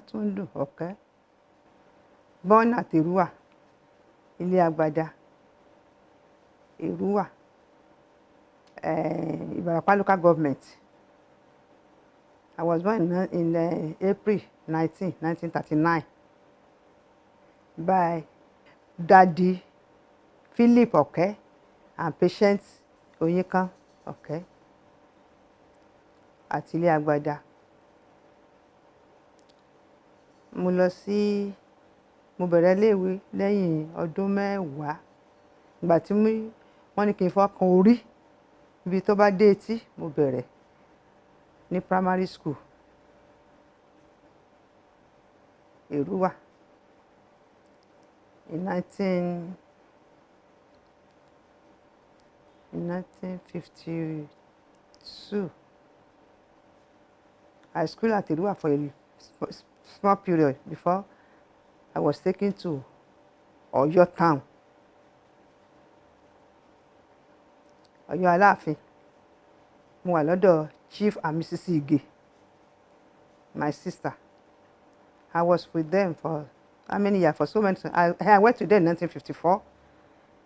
Olatundun Oluyeba. Born at Irua, Ilé Agbada, Irua, Ibarapa local government. I was born in April 1939 by Daddy Philip Oke and Patience Oyekan Oke at Ilé Agbada. Mo bẹ̀rẹ̀ iléèwé lẹ́yìn ọdún mẹ́wàá. Ìgbà tí wọ́n ní kí n fọ́kàn orí ibi tó bá dé etí, mo bẹ̀rẹ̀ ní primary school Èrúwà in 1952. I schooled at Èrúwà for a small period before I was taken to Oyo town. Oyo Aláàfin. Mo wà lọ́dọ̀ Chief and Mrs. Ige, my sister. I was with them for how many years? For so many. I went to them in 1954.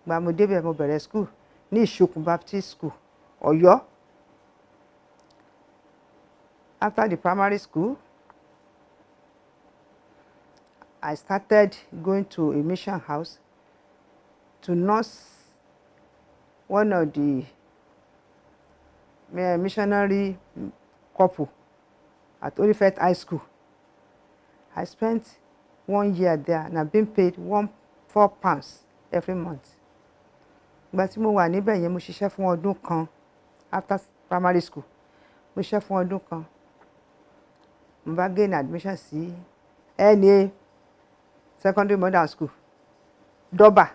Gba mo débẹ̀ mo bẹ̀rẹ̀ school ní Ìṣòkun Baptist School, Ọ̀yọ́. After the primary school, I started going to a mission house to nurse one of the missionary couple at Olifet High School. I spent 1 year there and I've been paid £4 every month. Ìgbà tí mo wà níbẹ̀ yẹn mo ṣiṣẹ́ fún ọdún kan after primary school. Mo ṣiṣẹ́ fún ọdún kan. Mo bá gain admission sí NA Secondary Modern School, Doba,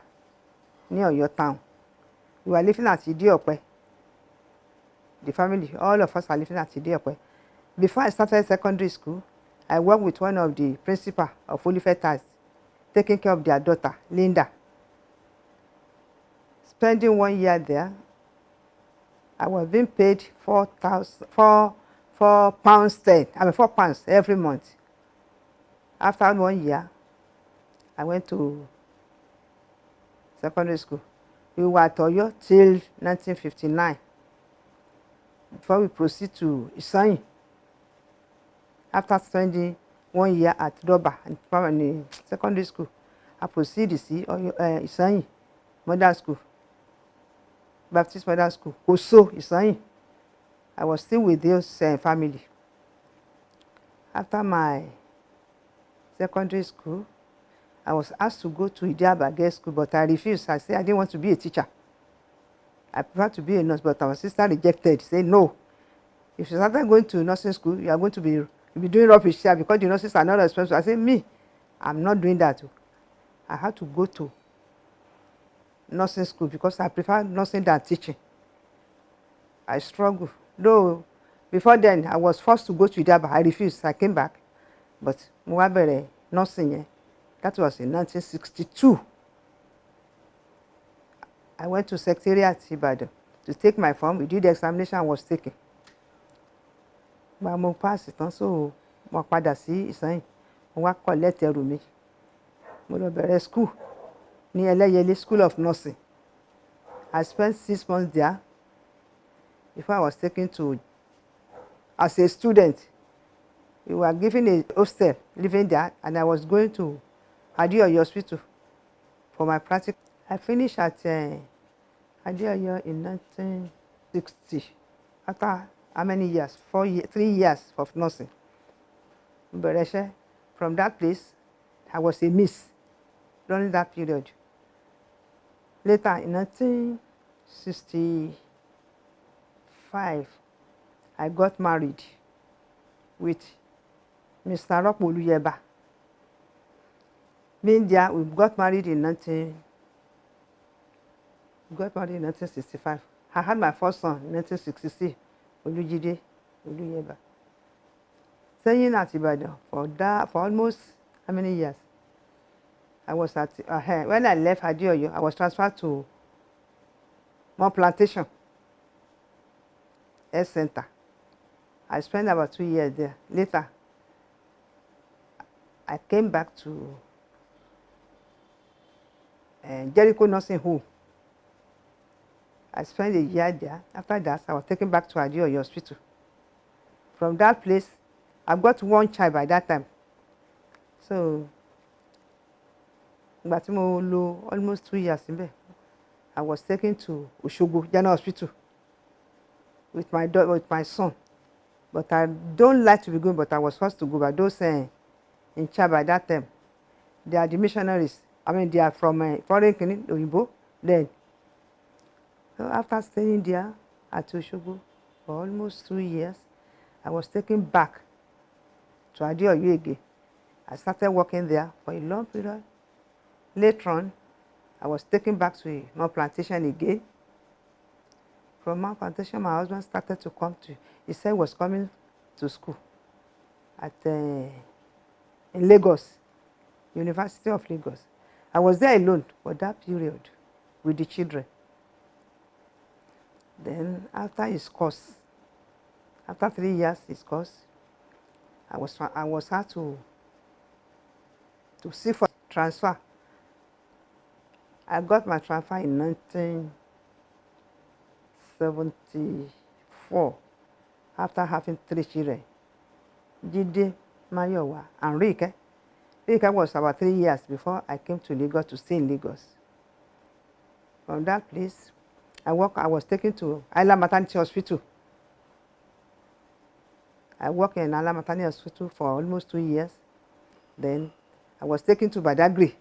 near Oyo town. We were living at Nee OKE. The family, all of us are living at Nee OKE. Before I started secondary school, I worked with one of the principal of Olifet, taking care of their daughter, Linda. Spending 1 year there, I was being paid £4 every month. After 1 year, I went to secondary school. We were at Oyo till 1959 before we proceed to Isanyi. After spending 1 year at Doba in secondary school, I proceeded to Isanyi Modern School, Baptist Modern School, Koso, Isanyi. I was still with those family. After my secondary school, I was asked to go to Idiaba Girls School, but I refused. I said I didn't want to be a teacher. I prefer to be a nurse, but our sister rejected. Said no. If you started going to nursing school, you are going to be doing rubbish here because the nurses are not responsible. I said, me, I'm not doing that. I had to go to nursing school because I prefer nursing than teaching. I struggled. Though before then, I was forced to go to Idiaba. I refused. I came back. But Muabere nursing, that was in 1962. I went to Secretariat Ibadan to take my form. We did the examination I was taking. But I passed it, so I padà sí Ìsànyìn. Mo wá collect ẹrù mi. Mo lọ bẹ̀rẹ̀ school ní Ẹlẹ́yẹlé School of Nursing. I spent 6 months there before I was taken to, as a student. We were given a hostel, living there, and I was going to Adeoyo Hospital for my practical. I finished at Adeoyo in 1960. After how many years? 3 years of nursing. From that place, I was a miss during that period. Later, in 1965, I got married with Mr. Oluyeba. Being there, we got married in 1965. I had my first son in 1966, Oluyeba. Staying at Ibadan for almost how many years? I was at when I left Adeoyo, I was transferred to More Plantation Health Center. I spent about 2 years there. Later, I came back to Jericho Nursing Home. I spent a year there. After that, I was taken back to Adeoyo Hospital. From that place, I've got one child by that time. So, almost 2 years in there. I was taken to Osogbo General Hospital with my daughter, with my son. But I don't like to be going, but I was forced to go by those in charge by that time. They are the missionaries. I mean, they are from foreign Oyinbo then. So after staying there at Osogbo for almost 2 years, I was taken back to Adeoyo again. I started working there for a long period. Later on, I was taken back to Mount Plantation again. From Mount Plantation, my husband started to come to, he said he was coming to school at in Lagos, University of Lagos. I was there alone for that period with the children. Then after his course, after 3 years his course, I was had to seek for transfer. I got my transfer in 1974 after having 3 children. Jide, Mayowa, and Rike. Rike was about 3 years before I came to Lagos to stay in Lagos. From that place, I was taken to Island Maternity Hospital. I worked in Island Maternity Hospital for almost 2 years. Then I was taken to Badagry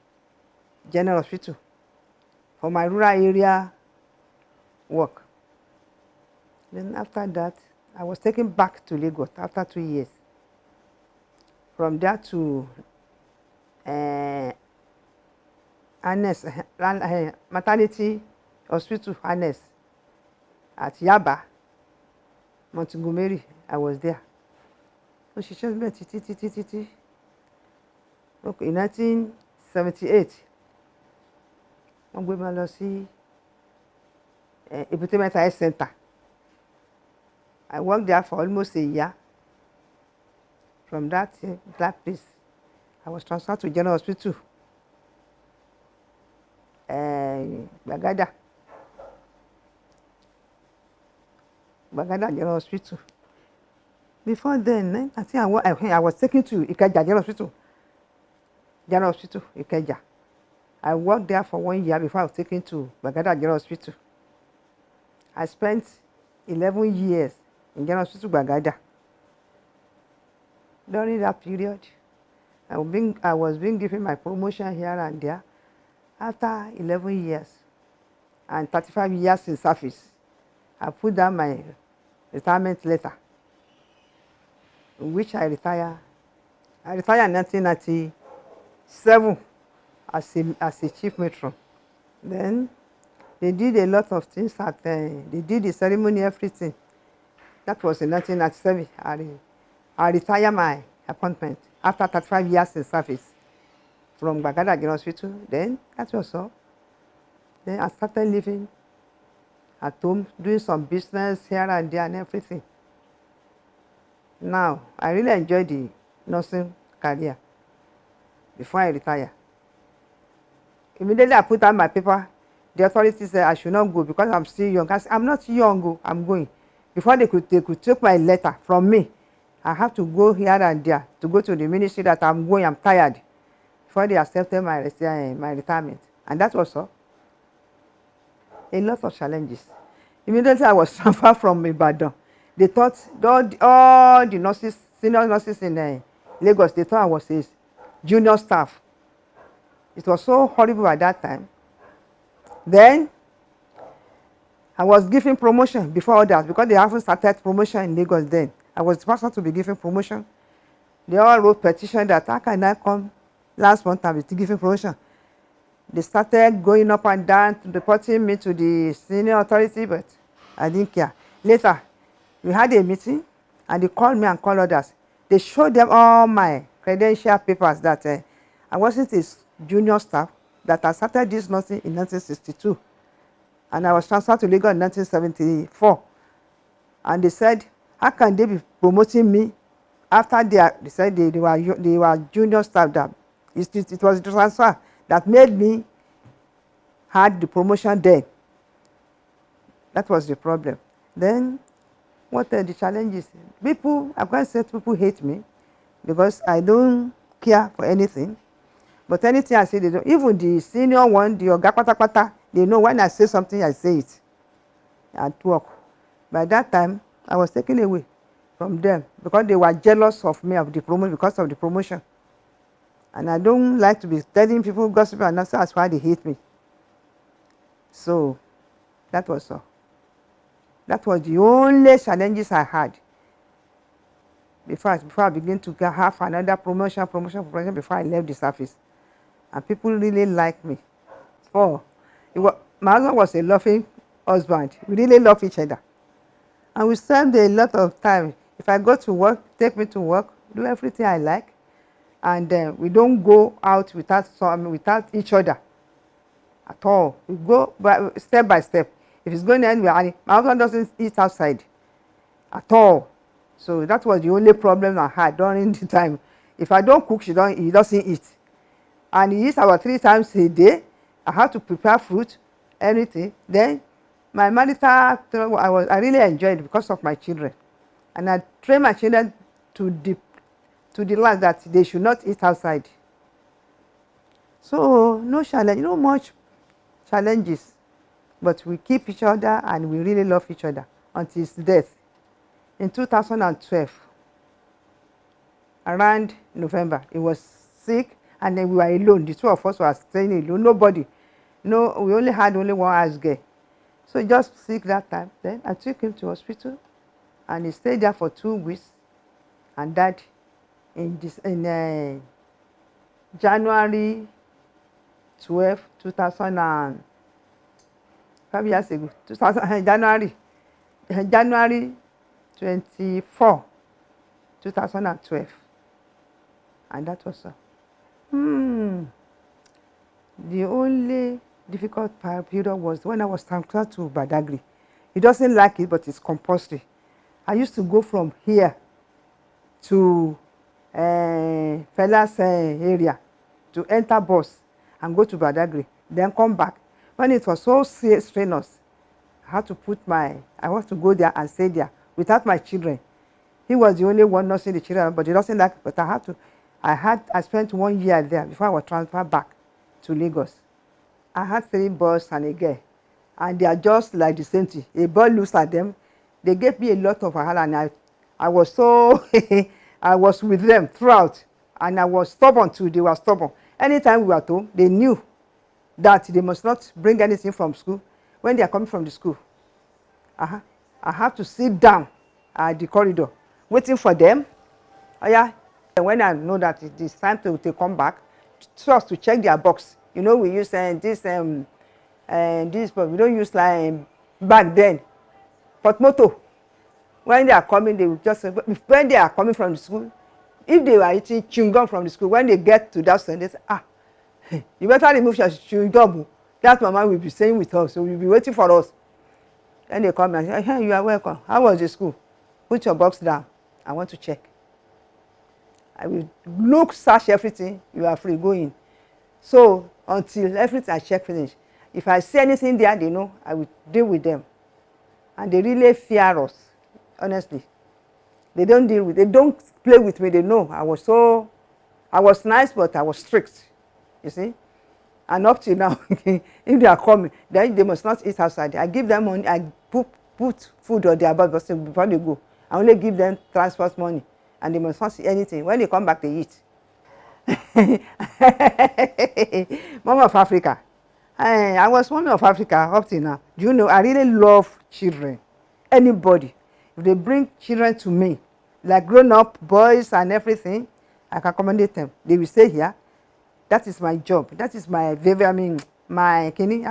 General Hospital for my rural area work. Then after that, I was taken back to Lagos after 2 years. From there to Maternity Hospital, Annes, at Yaba, Montgomery, I was there. So she chose me titi. Okay, in 1978, I'm going to see Ebute Mental Health Center. I worked there for almost a year. From that place, I was transferred to General Hospital, Bagada General Hospital. Before then, I think I was taken to Ikeja General Hospital. Ikeja. I worked there for 1 year before I was taken to Bagada General Hospital. I spent 11 years in General Hospital Bagada. During that period, I was being given my promotion here and there. After 11 years and 35 years in service, I put down my retirement letter, in which I retired. I retired in 1997 as a chief matron. Then they did a lot of things. They did the ceremony, everything. That was in 1997. I retired my appointment after 35 years in service from Bagada General Hospital. Then that was all. Then I started living at home, doing some business here and there and everything. Now, I really enjoy the nursing career before I retire. Immediately I put out my paper, the authorities said I should not go because I'm still young. I said, I'm not young, I'm going. Before they could take my letter from me, I have to go here and there to go to the ministry that I'm going, I'm tired, before they accepted my retirement. And that was all. A lot of challenges. Immediately I was transferred from Ibadan. They thought, all the nurses, senior nurses in Lagos, they thought I was a junior staff. It was so horrible at that time. Then I was given promotion before others because they haven't started promotion in Lagos then. I was the person to be given promotion. They all wrote petition that how can I come last month and be given promotion. They started going up and down, reporting me to the senior authority, but I didn't care. Later, we had a meeting and they called me and called others. They showed them all my credential papers that I wasn't a junior staff, that I started this nursing in 1962. And I was transferred to Lagos in 1974. And they said, how can they be promoting me after they said they were junior staff, that it was the transfer that made me had the promotion then. That was the problem. Then what are the challenges? People, I can't say people hate me because I don't care for anything. But anything I say, they don't. Even the senior one, the oga pata, they know when I say something, I say it at work. By that time, I was taken away from them because they were jealous of me because of the promotion. And I don't like to be telling people gossip, and that's why they hate me. So that was all. That was the only challenges I had before I began to have another promotion before I left the service. And people really liked me. My husband was a loving husband. We really love each other. And we spend a lot of time. If I go to work, take me to work, do everything I like. And we don't go out without each other at all. We go step by step. If it's going anywhere, my husband doesn't eat outside at all. So that was the only problem I had during the time. If I don't cook, he doesn't eat. And he eats about 3 times a day. I have to prepare food, everything. Then my marital, I really enjoyed it because of my children. And I trained my children to the last that they should not eat outside. So no challenge, no much challenges. But we keep each other and we really love each other until his death. In 2012, around November, he was sick. And then we were alone. The two of us were staying alone. Nobody. No, we only had one house girl. So he just sick that time. Then I took him to hospital, and he stayed there for 2 weeks, and died in January 12, 2000 5 years ago. January 24, 2012, and that was all. The only difficult period was when I was transferred to Badagry. He doesn't like it, but it's compulsory. I used to go from here to Fella's area to enter bus and go to Badagry, then come back. When it was so strenuous, I want to go there and stay there without my children. He was the only one nursing the children, but he doesn't like it, but I had to. I spent 1 year there before I was transferred back to Lagos. I had 3 boys and a girl, and they are just like the same thing. A boy looks at them. They gave me a lot of wahala, and I was so I was with them throughout, and I was stubborn too. They were stubborn. Anytime we were at home, they knew that they must not bring anything from school when they are coming from the school. I have to sit down at the corridor waiting for them. When I know that it is time to come back, first to check their box. You know, we use this, but we don't use like back then. Portmoto. When they are coming, they will just when they are coming from the school, if they were eating chewing gum from the school, when they get to that stand, they say, you better remove your chewing gum. That mama will be staying with us, so we'll be waiting for us. Then they come and say, hey, you are welcome. How was the school? Put your box down. I want to check. I will search everything. You are free, go in. So until everything I check finish, if I see anything there, they know I will deal with them. And they really fear us, honestly. They don't play with me. They know I was nice, but I was strict, you see. And up till now, if they are coming, then they must not eat outside. I give them money. I put food on their body before they go. I only give them transport money. And they must not see anything. When they come back, they eat. Mama of Africa. I was Mama of Africa up till now. Do you know, I really love children. Anybody. If they bring children to me, like grown-up boys and everything, I can accommodate them. They will stay here. That is my job. That is my I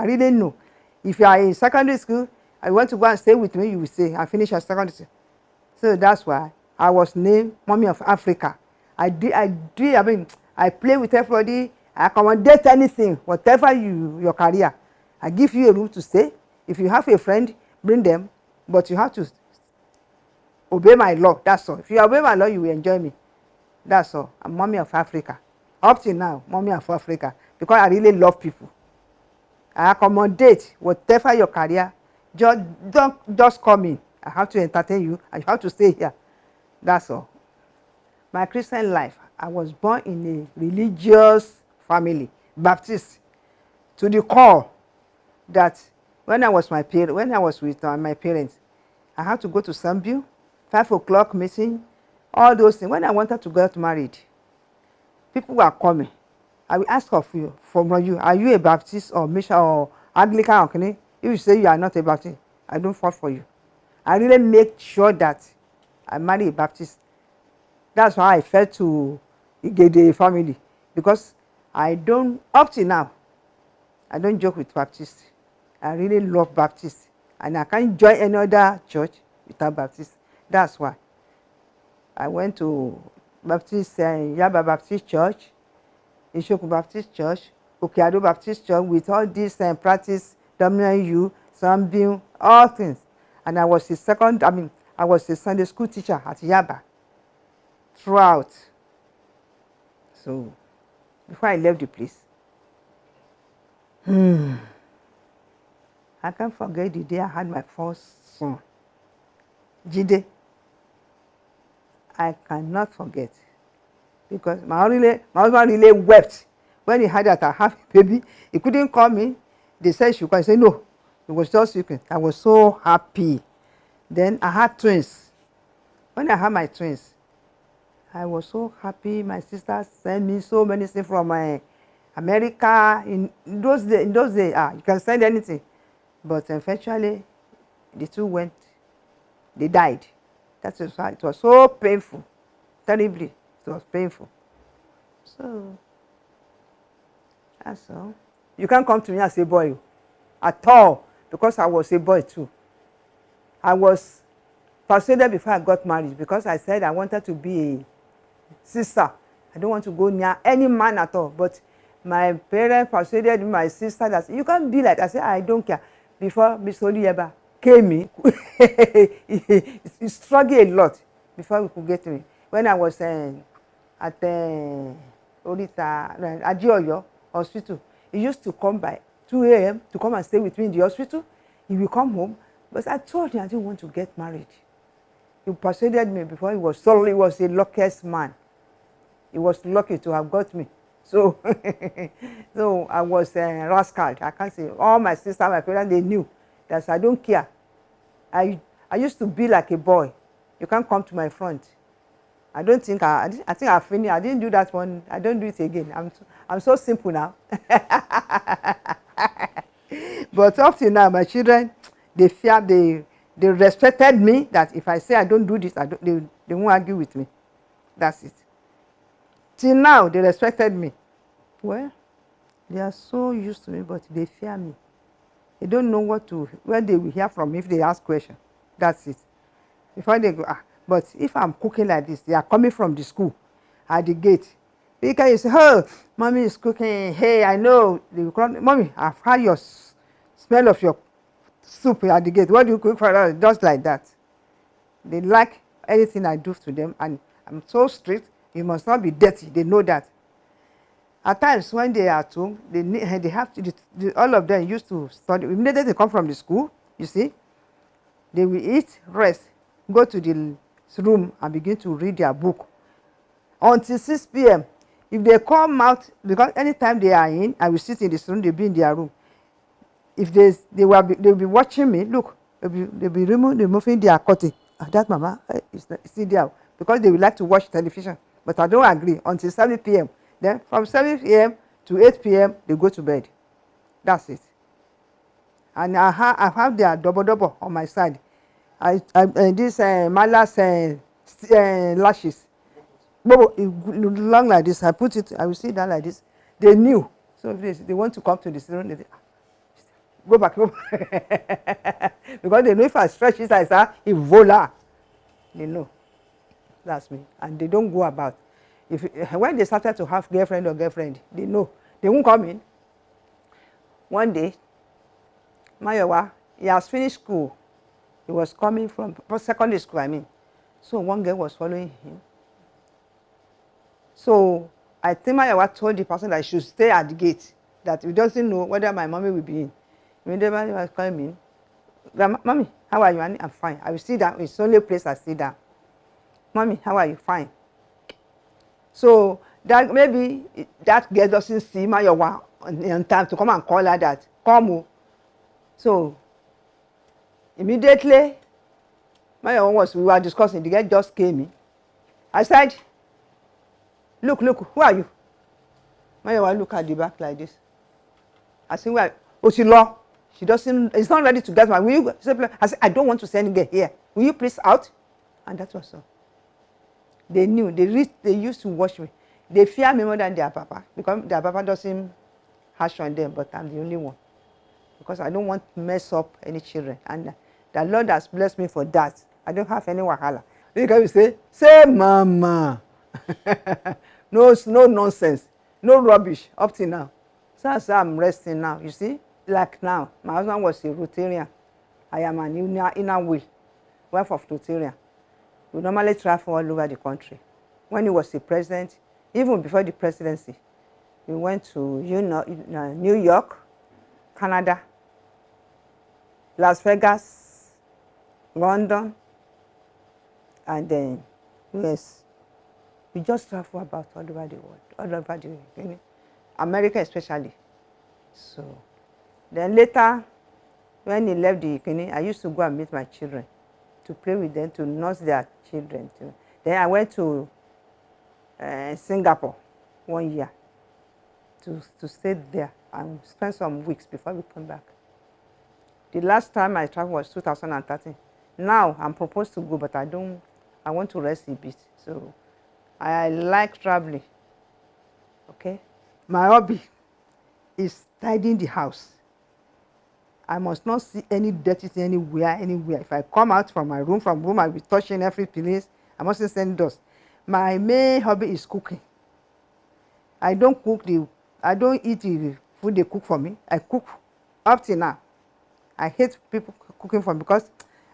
really know. If you are in secondary school, I want to go and stay with me, you will stay. I finish your secondary school. So that's why I was named Mommy of Africa. I play with everybody. I accommodate anything, whatever your career. I give you a room to stay. If you have a friend, bring them. But you have to obey my law. That's all. If you obey my law, you will enjoy me. That's all. I'm mommy of Africa. Up till now, mommy of Africa. Because I really love people. I accommodate whatever your career. Don't just come in. I have to entertain you. I have to stay here. That's all. My Christian life, I was born in a religious family, Baptist, to the core. That when I was with my parents, I had to go to Sunview, 5 o'clock meeting, all those things. When I wanted to get married, people were coming. I will ask from you, are you a Baptist or Mission or Anglican or If you say you are not a Baptist, I don't fall for you. I really make sure that I marry a Baptist. That's why I fell to Igede family, because up till now, I don't joke with Baptists. I really love Baptists, and I can't join any other church without Baptists. That's why I went to Yaba Baptist Church, Ishoku Baptist Church, Okeado Baptist Church, with all these practice, WU, Sunbeam, all things. And I was I was a Sunday school teacher at Yaba throughout. So before I left the place, I can't forget the day I had my first son, Jide. I cannot forget, because my husband really wept when he heard that I have a baby. He couldn't call me. They said she could. I said no. It was just you. I was so happy. Then I had twins. When I had my twins, I was so happy. My sister sent me so many things from America. In those days, you can send anything. But eventually, the two went. They died. That is why it was so painful. Terribly, it was painful. So, that's all. You can't come to me as a boy at all, because I was a boy too. I was persuaded before I got married, because I said I wanted to be a sister. I don't want to go near any man at all. But my parents persuaded my sister that you can't be like that. I said, I don't care. Before Miss Oluyeba came in, he struggled a lot before we could get to me. When I was at Adioyo Hospital, he used to come by 2 a.m. to come and stay with me in the hospital. He will come home. But I told him I didn't want to get married. He persuaded me before. He was the luckiest man. He was lucky to have got me. So, so I was rascal. I can't say. All my sisters, my parents, they knew that I don't care. I used to be like a boy. You can't come to my front. I don't think I think I finished. I didn't do that one. I don't do it again. I'm so simple now. But up till now, my children, they respected me. That if I say I don't do this, they won't argue with me. That's it. Till now, they respected me. Well, they are so used to me, but they fear me. They don't know where they will hear from me if they ask questions. That's it. Before they go, but if I'm cooking like this, they are coming from the school at the gate. Because you say, oh, mommy is cooking. Hey, I know. They will come, mommy, I've heard your smell of your soup at the gate. What do you cook for us? Just like that. They like anything I do to them, and I'm so strict. You must not be dirty. They know that. At times when they are at home, they have to. All of them used to study. Immediately they come from the school, you see, they will eat, rest, go to the room and begin to read their book until 6 p.m. If they come out, because anytime they are in, I will sit in this room. They'll be in their room. If they'll be watching me. Look, they'll be removing their curtain. That mama is still there, because they would like to watch television. But I don't agree until 7 p.m. Then from 7 p.m. to 8 p.m. they go to bed. That's it. And I have their double on my side. This Mala's lashes. Long like this. I put it. I will sit down like this. They knew. So if they want to come to the room, they go back. Because they know if I stretch it, I say, voila. They know. That's me. And they don't go about. When they started to have girlfriend, they know. They won't come in. One day, Mayowa, he has finished school. He was coming from secondary school, So one girl was following him. So I think my wife told the person that I should stay at the gate, that he doesn't know whether my mommy will be in. Immediately was calling me, Grandma, Mommy, how are you? I'm fine. I will sit down. It's the only place I sit down. Mommy, how are you? Fine. So that maybe that girl doesn't see my wife in time to come and call her that, come. So immediately, we were discussing, the girl just came in. I said, look, who are you? My wife look at the back like this. I said, well, Osilo, she doesn't, it's not ready to get my, will you, I said, I don't want to send any girl here. Will you please out? And that was all. They knew, they used to watch me. They fear me more than their papa, because their papa doesn't harsh on them, but I'm the only one. Because I don't want to mess up any children. And the Lord has blessed me for that. I don't have any wahala. You can say mama. No nonsense. No rubbish up till now. So as I'm resting now, you see, like now, my husband was a Rotarian. I am an inner will, wife of Rotarian. We normally travel all over the country. When he was the president, even before the presidency, we went to New York, Canada, Las Vegas, London, and then US. We just travel about all over the world, all over the America especially. So then later, when he left the Kenya, I used to go and meet my children, to play with them, to nurse their children too. Then I went to Singapore 1 year to stay there and spend some weeks before we come back. The last time I traveled was 2013. Now I'm proposed to go, but I want to rest a bit. So I like traveling. Okay? My hobby is tidying the house. I must not see any dirty thing anywhere. If I come out from my room, I'll be touching every place. I mustn't send dust. My main hobby is cooking. I don't eat the food they cook for me. I cook up till now. I hate people cooking for me because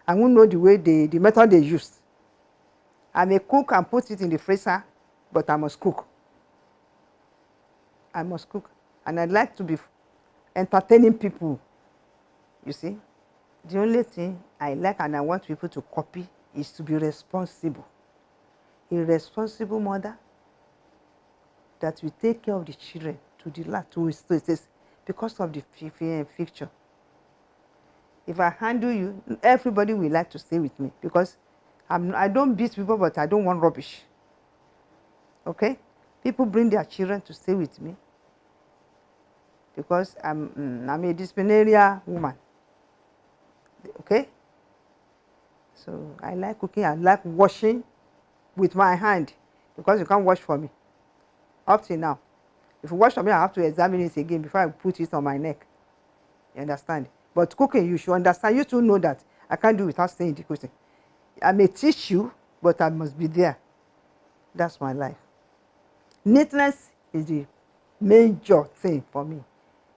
I won't know the method they use. I may cook and put it in the freezer, but I must cook. I must cook. And I like to be entertaining people. You see, the only thing I like and I want people to copy is to be responsible. A responsible mother that will take care of the children to the last, because of the future. If I handle you, everybody will like to stay with me because I don't beat people, but I don't want rubbish. Okay? People bring their children to stay with me because I'm a disciplinarian woman. Okay? So I like cooking, I like washing with my hand because you can't wash for me. Up till now. If you wash for me, I have to examine it again before I put it on my neck. You understand? But cooking, you should understand. You should know that I can't do without staying in the kitchen. I may teach you, but I must be there. That's my life. Neatness is the major thing for me.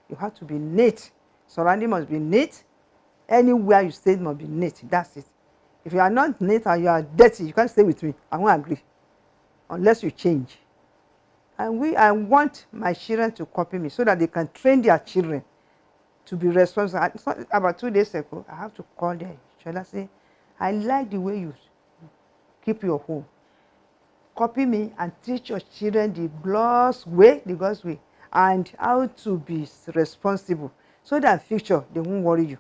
You have to be neat. Surrounding must be neat. Anywhere you stay must be neat. That's it. If you are not neat and you are dirty, you can't stay with me. I won't agree. Unless you change. And I want my children to copy me so that they can train their children to be responsible. About 2 days ago, I have to call them. Shall I say, I like the way you keep your home. Copy me and teach your children the God's way, and how to be responsible so that in future they won't worry you.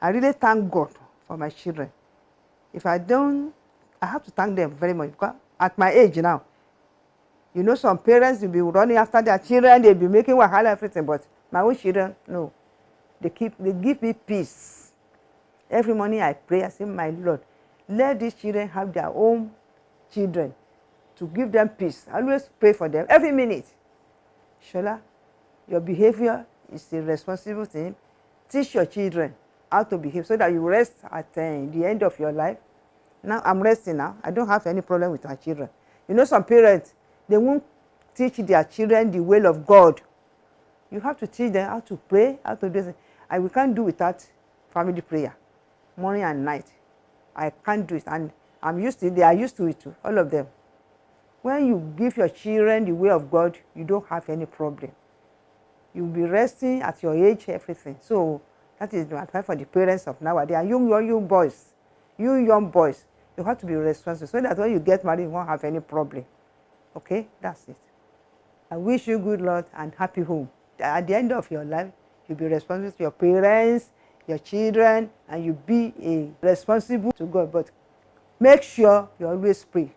I really thank God for my children. If I don't, I have to thank them very much because at my age now, you know, some parents will be running after their children, they'll be making wahala everything, but my own children, no. They give me peace. Every morning I pray, I say, my Lord, let these children have their own children to give them peace. I always pray for them every minute. Shola, your behavior is a responsible thing. Teach your children how to behave so that you rest at the end of your life. Now I'm resting now. I don't have any problem with my children. You know, some parents, they won't teach their children the will of God. You have to teach them how to pray, how to do this. And we can't do without family prayer, morning and night. I can't do it. And I'm used to it. They are used to it too, all of them. When you give your children the way of God, you don't have any problem. You'll be resting at your age, everything. So that is my advice for the parents of nowadays. And young boys, you young boys, you have to be responsible so that when you get married, you won't have any problem. Okay, that's it. I wish you good luck and happy home. At the end of your life, you'll be responsible to your parents, your children, and you'll be responsible to God. But make sure you always pray.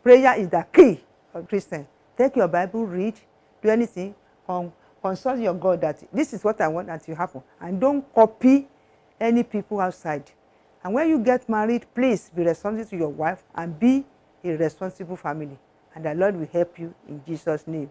Prayer is the key of Christian. Take your Bible, read, do anything, consult your God that this is what I want that to happen. And don't copy any people outside. And when you get married, please be responsible to your wife and be a responsible family. And the Lord will help you in Jesus' name.